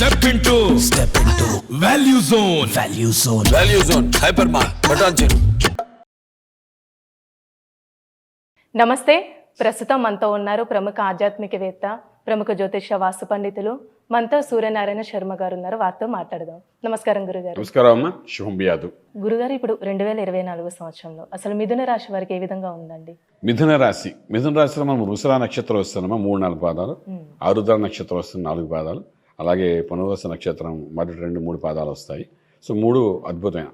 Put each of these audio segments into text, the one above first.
Step into Value Zone. Value Zone. Hypermart. Button చెరు. నమస్తే. ప్రస్తుతం మనతో ఉన్నారు ప్రముఖ ఆధ్యాత్మికవేత్త, ప్రముఖ జ్యోతిష వాస్తు పండితులు మనతో సూర్యనారాయణ శర్మ గారు ఉన్నారు. వారితో మాట్లాడదాం. నమస్కారం గురుగారు. నమస్కారం అమ్మ. శుభం బియాదు. గురుగారు, ఇప్పుడు 2024 సంవత్సరంలో అసలు మిథున రాశి వారికి ఏ విధంగా ఉందండి? మిథున రాశిలో మనం వృషభ నక్షత్రం వస్తున్నామా 3-4 పాదాలు, ఆరుద్ర నక్షత్రం వస్తుంది 4 పాదాలు, అలాగే పునర్వస నక్షత్రం మొదటి 2-3 పాదాలు వస్తాయి. సో 3 అద్భుతమైన.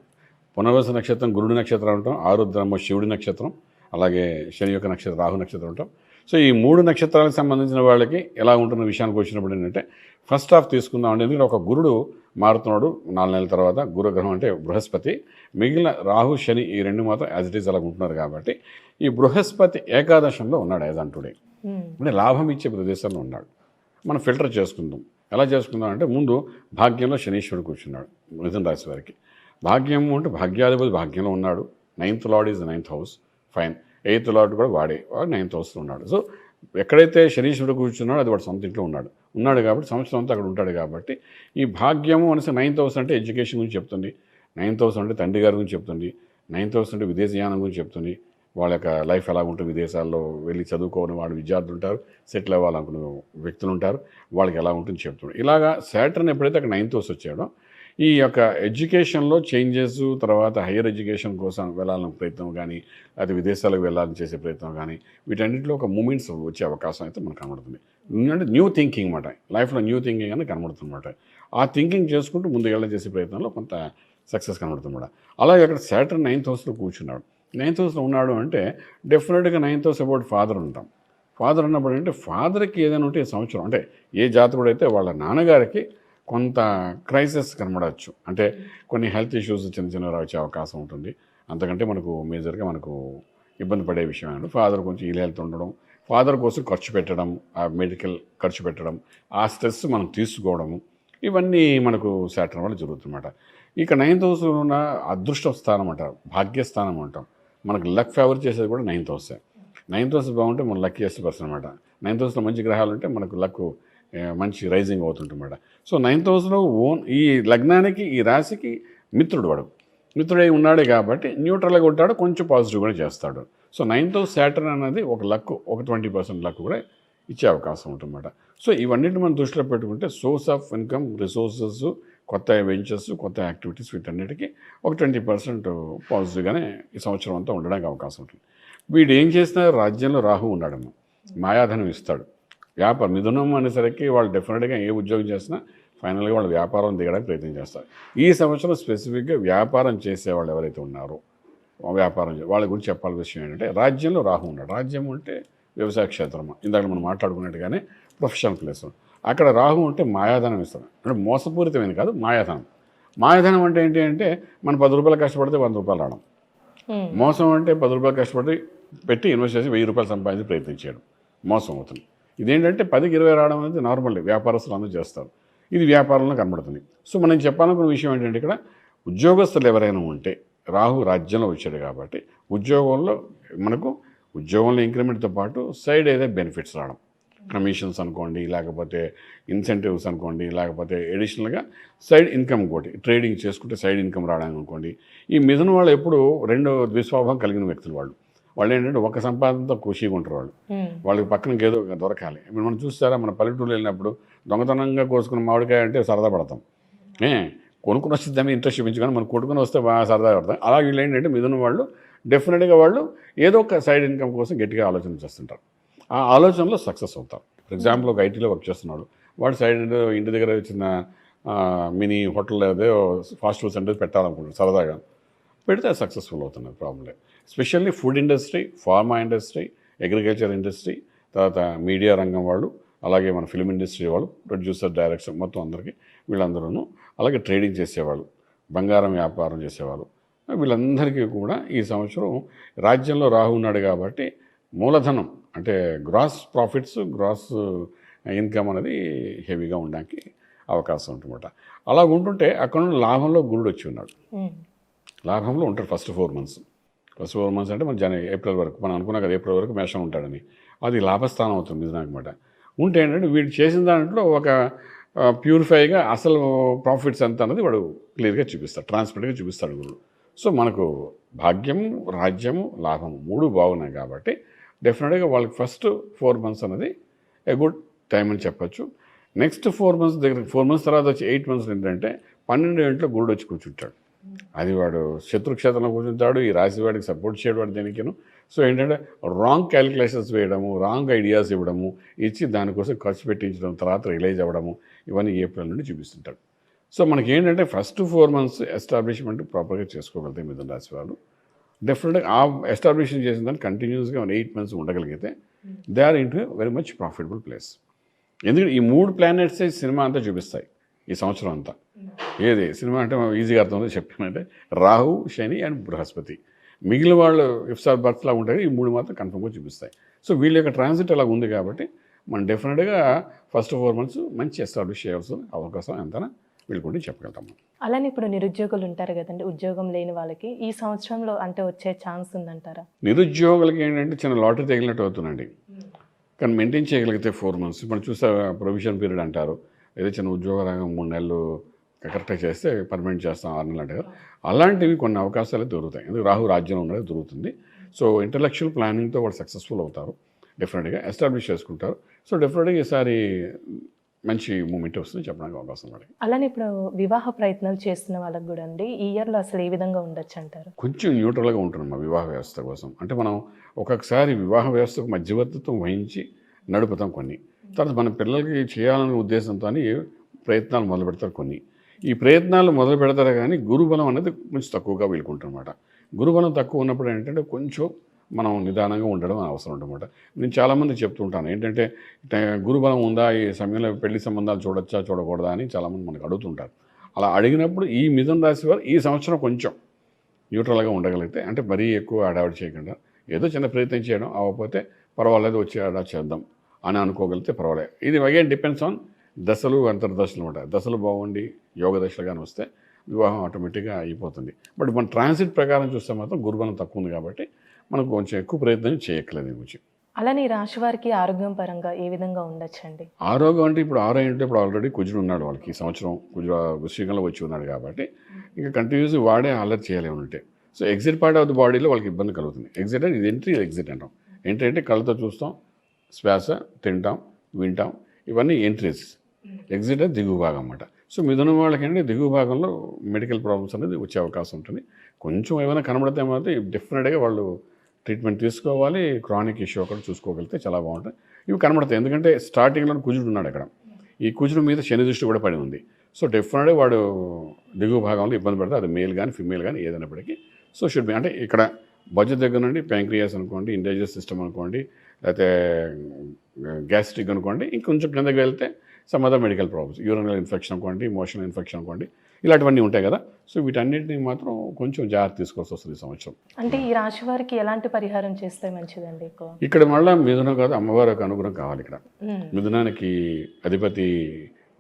పునర్వస నక్షత్రం గురుడి నక్షత్రం ఉంటాం, ఆరుద్రము శివుడి నక్షత్రం, అలాగే శని యొక్క నక్షత్రం రాహు నక్షత్రం ఉంటాం. సో ఈ 3 నక్షత్రాలకు సంబంధించిన వాళ్ళకి ఎలా ఉంటున్న విషయానికి వచ్చినప్పుడు ఏంటంటే ఫస్ట్ హాఫ్ తీసుకుందాం అంటే, ఎందుకంటే ఒక గురుడు మారుతున్నాడు 4 నెలల తర్వాత, గురుగ్రహం అంటే బృహస్పతి, మిగిలిన రాహు శని ఈ 2 మాత్రం యాజ్ ఇట్ ఈజ్ అలా ఉంటున్నారు. కాబట్టి ఈ బృహస్పతి ఏకాదశంలో ఉన్నాడు యాజ్ ఆన్ టుడే, అంటే లాభం ఇచ్చే ప్రదేశంలో ఉన్నాడు. మనం ఫిల్టర్ చేసుకుందాం. ఎలా చేసుకుందాం అంటే, ముందు భాగ్యంలో శనీశ్వరుడు కూర్చున్నాడు మిథున రాశి వారికి. భాగ్యం అంటే భాగ్యాధిపతి భాగ్యంలో ఉన్నాడు. 9th lord is 9th house, fine. 8th lord కూడా వాడు 9th హౌస్లో ఉన్నాడు. సో ఎక్కడైతే శనీశ్వరుడు కూర్చున్నాడో అది వాడు సొంత ఇంట్లో ఉన్నాడు కాబట్టి సంవత్సరం అంతా అక్కడ ఉంటాడు. కాబట్టి ఈ భాగ్యము అనేసి 9th హౌస్ అంటే ఎడ్యుకేషన్ గురించి చెప్తుంది, 9th హౌస్ అంటే తండ్రి గారి గురించి చెప్తుంది, 9th హౌస్ అంటే విదేశయానం గురించి చెప్తుంది. వాళ్ళ యొక్క లైఫ్ ఎలా ఉంటుంది, విదేశాల్లో వెళ్ళి చదువుకోని వాళ్ళు విద్యార్థులు ఉంటారు, సెటిల్ అవ్వాలనుకునే వ్యక్తులు ఉంటారు, వాళ్ళకి ఎలా ఉంటుంది చెప్తున్నాడు. ఇలాగా సాటర్న్ ఎప్పుడైతే అక్కడ 9th హౌస్ వచ్చాడో, ఈ యొక్క ఎడ్యుకేషన్లో చేంజెస్, తర్వాత హయ్యర్ ఎడ్యుకేషన్ కోసం వెళ్ళాలనే ప్రయత్నం కానీ, అది విదేశాలకు వెళ్ళాలని చేసే ప్రయత్నం కానీ, వీటన్నిటిలో ఒక మూమెంట్స్ వచ్చే అవకాశం అయితే మనకు కనబడుతుంది. అంటే న్యూ థింకింగ్ అన్నమాట, లైఫ్లో న్యూ థింకింగ్ అని కనబడుతుంది అన్నమాట. ఆ థింకింగ్ చేసుకుంటూ ముందు వెళ్ళ చేసే ప్రయత్నంలో కొంత సక్సెస్ కనబడుతుంది అన్నమాట. అలాగే అక్కడ సాటర్న్ 9th హౌస్లో కూర్చున్నాడు. 9th హౌస్లో ఉన్నాడు అంటే డెఫినెట్గా 9th హౌస్ అబౌట్ ఫాదర్ ఉంటాం. ఫాదర్ ఉన్నప్పుడు అంటే ఫాదర్కి ఏదైనా ఉంటే ఈ సంవత్సరం అంటే ఏ జాతకుడు అయితే వాళ్ళ నాన్నగారికి కొంత క్రైసిస్ కనబడవచ్చు. అంటే కొన్ని హెల్త్ ఇష్యూస్ చిన్న వచ్చే అవకాశం ఉంటుంది. అంతకంటే మనకు మేజర్గా మనకు ఇబ్బంది పడే విషయం అంటే ఫాదర్ కొంచెం ఇల్ హెల్త్ ఉండడం, ఫాదర్ కోసం ఖర్చు పెట్టడం, ఆ మెడికల్ ఖర్చు పెట్టడం, ఆ స్ట్రెస్ మనం తీసుకోవడము, ఇవన్నీ మనకు సాటర్న్ వల్ల జరుగుతుందన్నమాట. ఇక 9th హౌస్లో ఉన్న అదృష్ట స్థానం అంటారు, భాగ్యస్థానం అంటాం. మనకు లక్ ఫేవర్ చేసేది కూడా 9th హౌసే. 9th హౌస్ బాగుంటే మన లక్కీయెస్ట్ పర్సన్ అనమాట. 9th హౌస్లో మంచి గ్రహాలు ఉంటే మనకు లక్ మంచి రైజింగ్ అవుతుంటన్నమాట. సో 9th హౌస్లో ఈ లగ్నానికి ఈ రాశికి మిత్రుడు వాడు, మిత్రుడై ఉన్నాడే కాబట్టి న్యూట్రల్గా ఉంటాడు, కొంచెం పాజిటివ్ కూడా చేస్తాడు. సో 9th హౌస్ సాటర్న్ అనేది ఒక లక్, ఒక 20% లక్ కూడా ఇచ్చే అవకాశం ఉంటుందన్నమాట. సో ఇవన్నిటిని మనం దృష్టిలో పెట్టుకుంటే సోర్స్ ఆఫ్ ఇన్కమ్, రిసోర్సెస్, కొత్త వెంచర్స్, కొత్త యాక్టివిటీస్, వీటన్నిటికీ ఒక 20% పాజిటివ్గానే ఈ సంవత్సరం అంతా ఉండడానికి అవకాశం ఉంటుంది. వీడు ఏం చేసినా రాజ్యంలో రాహు ఉన్నాడమ్మా, మాయాధనం ఇస్తాడు. మిథునం అనేసరికి వాళ్ళు డెఫినెట్గా ఏ ఉద్యోగం చేసినా ఫైనల్గా వాళ్ళు వ్యాపారం దిగడానికి ప్రయత్నం చేస్తారు. ఈ సంవత్సరం స్పెసిఫిక్గా వ్యాపారం చేసేవాళ్ళు ఎవరైతే ఉన్నారో, వాళ్ళ గురించి చెప్పాల్సిన విషయం ఏంటంటే, రాజ్యంలో రాహు ఉన్నాడు. రాజ్యం అంటే వ్యవసాయ క్షేత్రం, ఇందాక మనం మాట్లాడుకున్నట్టుగానే ప్రొఫెషనల్ ప్లేస్. అక్కడ రాహు ఉంటే మాయాధనం ఇస్తాడు. అంటే మోసపూరితమైనది కాదు, మాయాధనం. మాయాధనం అంటే ఏంటి అంటే, మనం 10 రూపాయలు కష్టపడితే 100 రూపాయలు రావడం. మోసం అంటే 10 రూపాయలు కష్టపడి పెట్టి ఇన్వెస్ట్ చేసి 1000 రూపాయలు సంపాదించి ప్రయత్నం చేయడం మోసం అవుతుంది. ఇదేంటంటే 10కి 20 రావడం అనేది నార్మల్, వ్యాపారస్తులు అందరూ చేస్తారు. ఇది వ్యాపారంలో కనబడుతుంది. సో మనం చెప్పాలనుకున్న విషయం ఏంటంటే, ఇక్కడ ఉద్యోగస్తులు ఎవరైనా ఉంటే, రాహు రాజ్యంలో వచ్చాడు కాబట్టి ఉద్యోగంలో ఇంక్రిమెంట్తో పాటు సైడ్ ఏదైతే బెనిఫిట్స్ రావడం, కమిషన్స్ అనుకోండి, లేకపోతే ఇన్సెంటివ్స్ అనుకోండి, లేకపోతే ఎడిషనల్గా సైడ్ ఇన్కమ్, ఒకటి ట్రేడింగ్ చేసుకుంటే సైడ్ ఇన్కమ్ రావడానికి అనుకోండి. ఈ మిథున వాళ్ళు ఎప్పుడు 2 ద్విస్వభావం కలిగిన వ్యక్తులు. వాళ్ళు ఏంటంటే ఒక సంపాదనతో ఖుషీగా ఉంటారు. వాళ్ళకి పక్కన ఏదో దొరకాలి. ఇప్పుడు మనం చూస్తారా, మన పల్లెటూరు వెళ్ళినప్పుడు దొంగతనంగా కోసుకున్న మామిడికాయ అంటే సరదా పడతాం, కొనుక్కుని వస్తుందని ఇంట్రెస్ట్ చూపించుకొని మనం కొట్టుకుని వస్తే బాగా సరదా పడతాం. అలా వీళ్ళు ఏంటంటే మిథున వాళ్ళు డెఫినెట్గా వాళ్ళు ఏదో ఒక సైడ్ ఇన్కమ్ కోసం గట్టిగా ఆలోచన చేస్తుంటారు. ఆ ఆలోచనలో సక్సెస్ అవుతారు. ఫర్ ఎగ్జాంపుల్, ఒక ఐటీలో వర్క్ చేస్తున్నాడు, వాడు సైడ్ ఇంటి దగ్గర చిన్న మినీ హోటల్ ఏదో ఫాస్ట్ ఫుడ్ సెంటర్ పెట్టాలనుకుంటున్నాడు, సరదాగా పెడితే సక్సెస్ఫుల్ అవుతున్నారు. ప్రాబ్లం లేదు. Specially food industry, pharma industry, agriculture industry, తర్వాత మీడియా రంగం వాళ్ళు, అలాగే మన ఫిల్మ్ ఇండస్ట్రీ వాళ్ళు, ప్రొడ్యూసర్, డైరెక్టర్, మొత్తం అందరికీ వీళ్ళందరూ, అలాగే ట్రేడింగ్ చేసేవాళ్ళు, బంగారం వ్యాపారం చేసేవాళ్ళు, వీళ్ళందరికీ కూడా ఈ సంవత్సరం రాజ్యంలో రాహు ఉన్నాడు కాబట్టి మూలధనం అంటే గ్రాస్ ప్రాఫిట్స్, గ్రాస్ ఇన్కమ్ అనేది హెవీగా ఉండడానికి అవకాశం ఉంటుందన్నమాట. అలా ఉంటుంటే అక్కడ నుండి లాభంలో గురుడు వచ్చి ఉన్నాడు. లాభంలో ఉంటాడు ఫస్ట్ 4 మంత్స్. ఫస్ట్ 4 మంత్స్ అంటే మన ఏప్రిల్ వరకు, మనం అనుకున్నాం కదా ఏప్రిల్ వరకు మేషం ఉంటాడని, అది లాభస్థానం అవుతుంది నిజానికి అనమాట. ఉంటే ఏంటంటే వీడు చేసిన దాంట్లో ఒక ప్యూరిఫైగా అసలు ప్రాఫిట్స్ ఎంత అన్నది వాడు క్లియర్గా చూపిస్తాడు, ట్రాన్స్పరెంట్గా చూపిస్తాడు గురుడు. సో మనకు భాగ్యము, రాజ్యము, లాభము 3 బాగున్నాయి కాబట్టి డెఫినెట్గా వాళ్ళకి ఫస్ట్ 4 months అనేది ఏ గుడ్ టైం అని చెప్పచ్చు. నెక్స్ట్ 4 months దగ్గర 4 months తర్వాత వచ్చి 8 months ఏంటంటే 12వ ఇంట్లో గురుడు వచ్చి కూర్చుంటాడు. అది వాడు శత్రుక్షేత్రంలో కూర్చుంటాడు. ఈ రాశి వాడికి సపోర్ట్ చేయడం వాడు దేనికిను. సో ఏంటంటే రాంగ్ క్యాలిక్యులేషన్స్ వేయడము, రాంగ్ ఐడియాస్ ఇవ్వడము, ఇచ్చి దానికోసం ఖర్చు పెట్టించడం, తర్వాత రిలైజ్ అవ్వడము, ఇవన్నీ ఏప్రిల్ నుండి చూపిస్తుంటాడు. సో మనకి ఏంటంటే ఫస్ట్ 4 months ఎస్టాబ్లిష్మెంట్ ప్రాపర్గా చేసుకోగలిగితే మిథున రాశి వాళ్ళు డెఫినెట్గా ఆ ఎస్టాబ్లిష్మెంట్ చేసిన దాన్ని కంటిన్యూస్గా 8 months ఉండగలిగితే they are into very much profitable place. ఎందుకంటే ఈ 3 planets సినిమా అంతా చూపిస్తాయి ఈ సంవత్సరం అంతా. ఏది సినిమా అంటే ఈజీగా అర్థంలో చెప్పానంటే రాహు, శని అండ్ బృహస్పతి. మిగిలిన వాళ్ళు ఇఫ్సార్ బర్త్లా ఉంటాయి, ఈ 3 మాత్రం కన్ఫర్మ్గా చూపిస్తాయి. సో వీళ్ళ యొక్క ట్రాన్సిట్ అలా ఉంది కాబట్టి మనం డెఫినెట్గా ఫస్ట్ 4 months మంచి ఎస్టాబ్లిష్ చేయాల్సిన అవకాశం ఎంతనా వీళ్ళకుంటే చెప్పగలుగుతాము. అలానే ఇప్పుడు నిరుద్యోగులు ఉంటారు కదండి, ఉద్యోగం లేని వాళ్ళకి ఈ సంవత్సరంలో అంటే వచ్చే ఛాన్స్ ఉందంటారా? నిరుద్యోగులకి ఏంటంటే చిన్న లాటరీ తగిలినట్టు అవుతుందండి. కానీ మెయింటైన్ చేయగలిగితే 4 months మనం చూస్తే ప్రొవిజన్ పీరియడ్ అంటారు, ఏదో చిన్న ఉద్యోగ రంగం 3 నెలలు కరెక్ట్గా చేస్తే పర్మనెంట్ చేస్తాం 6 నెలలు అంటారు. అలాంటివి కొన్ని అవకాశాలు దొరుకుతాయి. ఎందుకు రాహు రాజ్యంలో ఉన్నది దొరుకుతుంది. సో ఇంటలెక్చువల్ ప్లానింగ్తో వాళ్ళు సక్సెస్ఫుల్ అవుతారు, డెఫినెట్గా ఎస్టాబ్లిష్ చేసుకుంటారు. సో డెఫినెట్గా ఈసారి మంచి మూమెంట్ వస్తుంది చెప్పడానికి అవకాశం పడింది. అలానే ఇప్పుడు వివాహ ప్రయత్నాలు చేస్తున్న వాళ్ళకి కూడా అండి ఈ ఇయర్లో అసలు ఏ విధంగా ఉండొచ్చు అంటారు? కొంచెం న్యూట్రల్గా ఉంటుంది మా వివాహ వ్యవస్థ కోసం. అంటే మనం ఒక్కొక్కసారి వివాహ వ్యవస్థకు మధ్యవర్తిత్వం వహించి నడుపుతాం కొన్ని, తర్వాత మన పిల్లలకి చేయాలనే ఉద్దేశంతో ప్రయత్నాలు మొదలు పెడతారు కొన్ని. ఈ ప్రయత్నాలు మొదలు పెడతారు కానీ గురుబలం అనేది కొంచెం తక్కువగా వీలుకుంటారన్నమాట. గురుబలం తక్కువ ఉన్నప్పుడు ఏంటంటే కొంచెం మనం నిదానంగా ఉండడం అవసరం ఉందన్నమాట. నేను చాలామంది చెప్తుంటాను ఏంటంటే గురుబలం ఉందా, ఈ సమయంలో పెళ్లి సంబంధాలు చూడొచ్చా చూడకూడదా అని చాలామంది మనకు అడుగుతుంటారు. అలా అడిగినప్పుడు ఈ మిథున రాశి వారు ఈ సంవత్సరం కొంచెం న్యూట్రల్గా ఉండగలిగితే, అంటే మరీ ఎక్కువ అడావిడి చేయకుండా ఏదో చిన్న ప్రయత్నం చేయడం, అవ్వకపోతే పర్వాలేదు వచ్చి అడా చేద్దాం అని అనుకోగలిగితే పర్వాలేదు. ఇది అగైన్ డిపెండ్స్ ఆన్ దశలు అంతర్దశలు అనమాట. దశలు బాగుండి యోగ దశలు కానీ వస్తే వివాహం ఆటోమేటిక్గా అయిపోతుంది. బట్ మన ట్రాన్సిట్ ప్రకారం చూస్తే మాత్రం గురుబలం తక్కువ ఉంది కాబట్టి మనకు కొంచెం ఎక్కువ ప్రయత్నం చేయట్లేదు గురించి. అలానే ఈ రాశి వారికి ఆరోగ్యం పరంగా ఏ విధంగా ఉండొచ్చండి? ఆరోగ్యం అంటే ఇప్పుడు 6 అంటే ఇప్పుడు ఆల్రెడీ కుజుడు ఉన్నాడు వాళ్ళకి. ఈ సంవత్సరం కుజుడు వృశ్చికంలో వచ్చి ఉన్నాడు కాబట్టి ఇంకా కంటిన్యూస్ వాడే అలర్ట్ చేయాలి ఉంటే. So exit part of the బాడీలో వాళ్ళకి ఇబ్బంది కలుగుతుంది. ఎగ్జిట్ అంటే ఇది ఎంట్రీ, ఎగ్జిట్ అంటాం. ఎంట్రీ అంటే కళ్ళతో చూస్తాం, శ్వాస, తింటాం, వింటాం, ఇవన్నీ ఎంట్రీస్. ఎగ్జిట్ అంటే దిగువ భాగం అన్నమాట. సో మిథున వాళ్ళకంటే దిగువ భాగంలో మెడికల్ ప్రాబ్లమ్స్ అనేది వచ్చే అవకాశం ఉంటుంది. కొంచెం ఏమైనా కనబడితే మాత్రం డెఫినెట్గా వాళ్ళు ట్రీట్మెంట్ తీసుకోవాలి. క్రానిక్ ఇష్యూ ఒకటి చూసుకోగలిగితే చాలా బాగుంటుంది. ఇవి కనబడతాయి ఎందుకంటే స్టార్టింగ్లో కుజుడు ఉన్నాడు అక్కడ. ఈ కుజుడు మీద శని దృష్టి కూడా పడి ఉంది. సో డెఫినెట్గా వాడు దిగువ భాగంలో ఇబ్బంది పడితే అది మేల్ కానీ ఫిమేల్ కానీ ఏదైనప్పటికీ సో షుడ్ బి అంటే ఇక్కడ బడ్జెట్ దగ్గర నుండి ప్యాంక్రియాస్ అనుకోండి, ఇండైజెస్ట్ సిస్టమ్ అనుకోండి, లేకపోతే గ్యాస్ట్రిక్ అనుకోండి, ఇంకొంచెం కిందకి వెళ్తే some other medical problems, urinal infection అనుకోండి, ఇమోషనల్ ఇన్ఫెక్షన్ అనుకోండి, ఇలాంటివన్నీ ఉంటాయి కదా. సో వీటన్నిటిని మాత్రం కొంచెం జాగ్రత్త తీసుకోవాల్సి వస్తుంది ఈ సంవత్సరం. అంటే ఈ రాశి వారికి ఎలాంటి పరిహారం చేస్తే మంచిదండి? ఎక్కువ ఇక్కడ మళ్ళీ మిథునం కాదు, అమ్మవారి యొక్క అనుగ్రహం కావాలి. ఇక్కడ మిథునానికి అధిపతి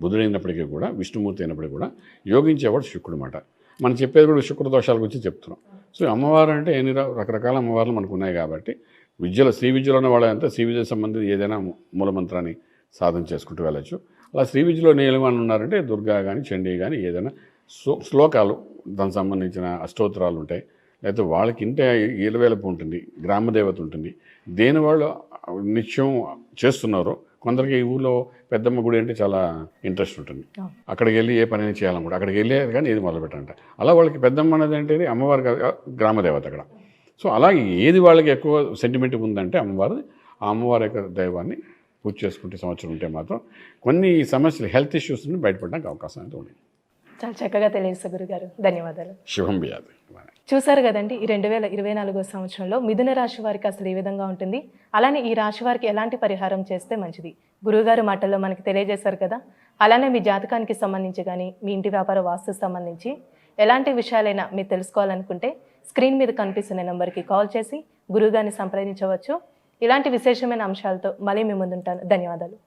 బుధుడైనప్పటికీ కూడా, విష్ణుమూర్తి అయినప్పటికీ కూడా యోగించేవాడు శుక్రుడు మాట. మనం చెప్పేది కూడా శుక్ర దోషాల గురించి చెప్తున్నాం. సో అమ్మవారు అంటే ఎన్ని రకరకాల అమ్మవార్లు మనకు ఉన్నాయి కాబట్టి విద్యలో శ్రీ విద్యలో ఉన్న వాళ్ళంతా శ్రీ విద్య సంబంధించి ఏదైనా మూలమంత్రాన్ని సాధన చేసుకుంటూ వెళ్ళచ్చు. అలా శ్రీ విద్యలో నియమని ఉన్నారంటే దుర్గా కానీ చండీ కానీ ఏదైనా శ్లోకాలు దానికి సంబంధించిన అష్టోత్తరాలు ఉంటాయి. లేకపోతే వాళ్ళకి ఇంటే ఈలవేలపు ఉంటుంది, గ్రామదేవత ఉంటుంది. దేని వాళ్ళు నిత్యం చేస్తున్నారో కొందరికి ఈ ఊళ్ళో పెద్దమ్మ గుడి అంటే చాలా ఇంట్రెస్ట్ ఉంటుంది. అక్కడికి వెళ్ళి ఏ పని చేయాలన్నమాట, అక్కడికి వెళ్ళే కానీ ఏది మొదలు పెట్టాలంట. అలా వాళ్ళకి పెద్దమ్మ అనేది అంటే అమ్మవారి గ్రామదేవత అక్కడ. సో అలా ఏది వాళ్ళకి ఎక్కువ సెంటిమెంట్ ఉందంటే అమ్మవారు, ఆ అమ్మవారి యొక్క దైవాన్ని పూజ చేసుకుంటే సంవత్సరం ఉంటే మాత్రం కొన్ని సమస్యలు హెల్త్ ఇష్యూస్ నుండి బయటపడడానికి అవకాశం అయితే ఉంది. చాలా చక్కగా తెలియజేస్తారు గురుగారు, ధన్యవాదాలు. శుభం బియాది. చూసారు కదండి, ఈ 2024 సంవత్సరంలో మిథున రాశి వారికి అసలు ఏ విధంగా ఉంటుంది, అలానే ఈ రాశి వారికి ఎలాంటి పరిహారం చేస్తే మంచిది గురువుగారు మాటల్లో మనకి తెలియజేశారు కదా. అలానే మీ జాతకానికి సంబంధించి కానీ మీ ఇంటి వ్యాపార వాస్తుకు సంబంధించి ఎలాంటి విషయాలైనా మీరు తెలుసుకోవాలనుకుంటే స్క్రీన్ మీద కనిపిస్తున్న నెంబర్కి కాల్ చేసి గురువుగారిని సంప్రదించవచ్చు. ఇలాంటి విశేషమైన అంశాలతో మళ్ళీ మీ ముందుంటాను. ధన్యవాదాలు.